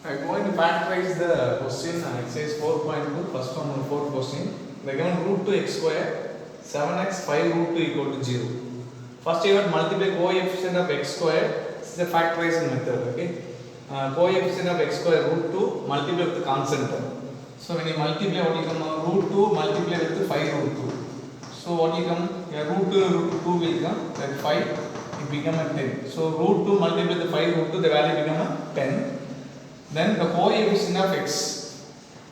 I'm going to factorize the question exercise 4.2, first one on fourth question. The given root 2 x square, 7x 5 root 2 equal to 0. First you have to multiply coefficient of x square. This is a factorizing method. Okay. Coefficient of x square root 2 multiply with the constant term. So when you multiply, what you come root 2 multiply with the 5 root 2. So what you come? Yeah, root 2 will come. That 5 it become a 10. So root 2 multiply with the 5 root 2, the value become a 10. Then the coefficient of x.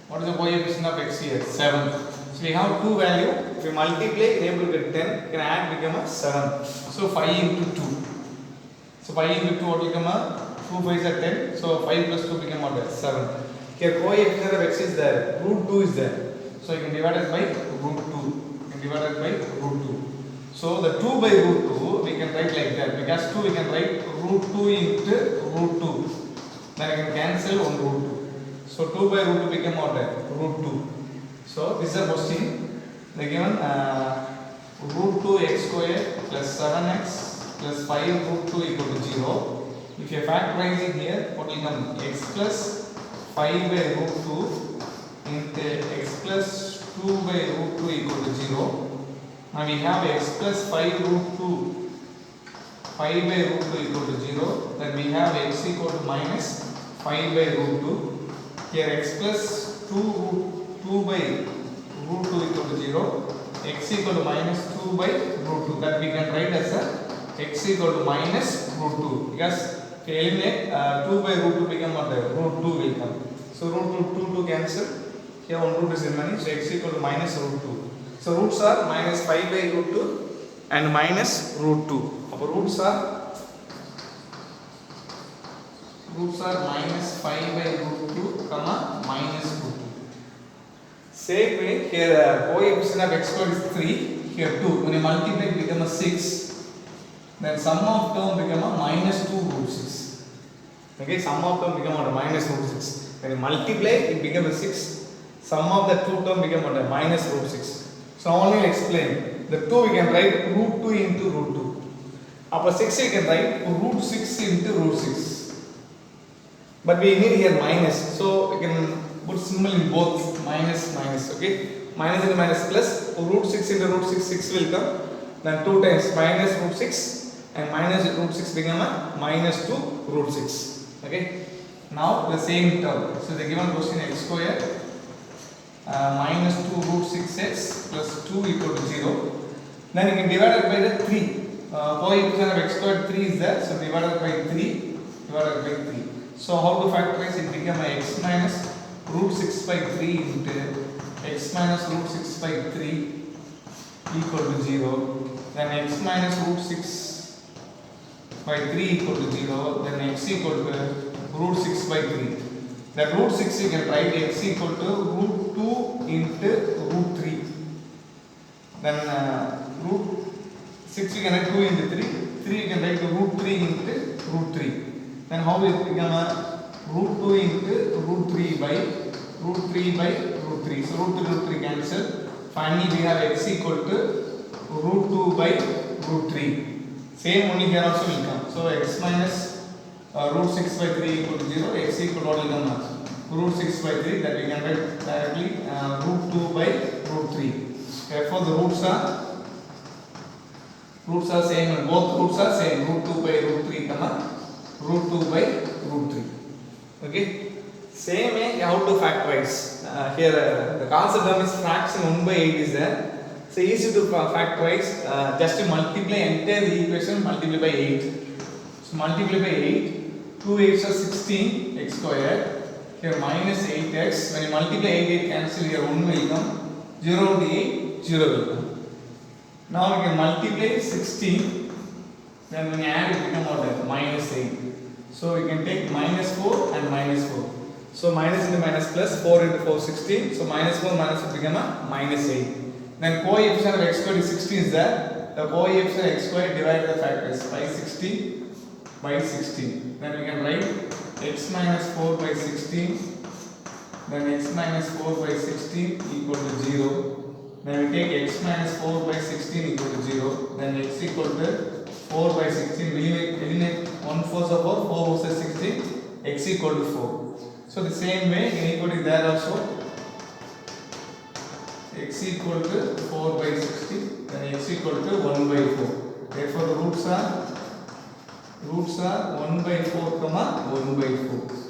What is the coefficient of x here? 7. So we have two value. If we multiply, able to get 10. We can add become a 7. So 5 into 2. So 5 into 2 what will become a 2 5 is 10. So 5 plus 2 become what? 7. Here coefficient of x is there. Root 2 is there. So you can divide it by root 2. You can divide it by root 2. So the 2 by root 2 we can write like that. Because 2 we can write root 2 into root 2. Then I can cancel on root 2. So 2 by root 2 become what? Root 2. So this is a question. They given root 2 x square plus 7x plus 5 root 2 equal to 0. If you factorize it here, what will come? X plus 5 by root 2 into x plus 2 by root 2 equal to 0. Now we have x plus 5 root 2 5 by root 2 equal to 0. Then we have x equal to minus 5 by root 2. Here x plus 2 by root 2 equal to 0. X equal to minus 2 by root 2. That we can write as a x equal to minus root 2. Because if you eliminate 2 by root 2 become what? Root 2 will come. So root 2 cancel. Here one root is remaining. So x equal to minus root 2. So roots are minus 5 by root 2 and minus root 2. Our roots are minus 5 by root 2 comma minus root 2. Same way here coefficient of x squared is 3, here 2. When you multiply it become a 6. Then sum of term become a minus 2 root 6. Okay, sum of term become a minus root 6. When you multiply it become a 6. Sum of the two term become a minus root 6. So only explain. The 2 we can write root 2 into root 2. Upper 6 we can write root 6 into root 6. But we need here minus. So we can put symbol in both minus minus. Okay. Minus into minus plus. Root 6 into root 6, 6 will come. Then 2 times minus root 6 and minus root 6 become a minus 2 root 6. Okay. Now the same term. So the given question x square minus 2 root 6x plus 2 equal to 0. Then you can divide it by the 3. Coefficient of x squared 3 is there. So divided by 3. Divided by 3. So how to factorize it? Become a x minus root 6 by 3 into x minus root 6 by 3 equal to 0. Then x minus root 6 by 3 equal to 0. Then x equal to root 6 by 3. That root 6 you can write x equal to root 2 into root 3. Then root 6 you can write 2 into 3. 3 you can write root 3 into root 3. Then how will it become a root 2 into root 3 by root 3 by root 3. So root 3 cancel. Finally we have x equal to root 2 by root 3. Same only here also will come. So x minus root 6 by 3 equal to 0. X equal to what will come? Root 6 by 3, that we can write directly root 2 by root 3. Therefore the roots are same, both roots are same, root 2 by root 3 comma root 2 by root 3. Okay. Same way how to factorize. Here the concept term is fraction 1 by 8 is there. So easy to factorize. Just to multiply entire equation, multiply by 8. So multiply by 8. 2 8s are 16 x square. Here minus 8x. When you multiply 8 cancel, here 1 will come. 0 into 8, 0 will come. Now we can multiply 16. Then when you add it become what? Minus 8. So we can take minus 4 and minus 4. So minus into minus plus 4 into 4 16. So minus 4 minus 4 become a minus 8. Then coefficient of x squared is 16 is there. The coefficient of x squared divided the factors by 16 by 16. Then we can write x minus 4 by 16. Then x minus 4 by 16 equal to 0. Then we take x minus 4 by 16 equal to 0. Then x equal to 4 by 16. Eliminate 1 4 of 4, 4 versus 16. X equal to 4. So the same way inequality there also, x equal to 4 by 60, then x equal to 1 by 4. Therefore the roots are 1 by 4 comma 1 by 4.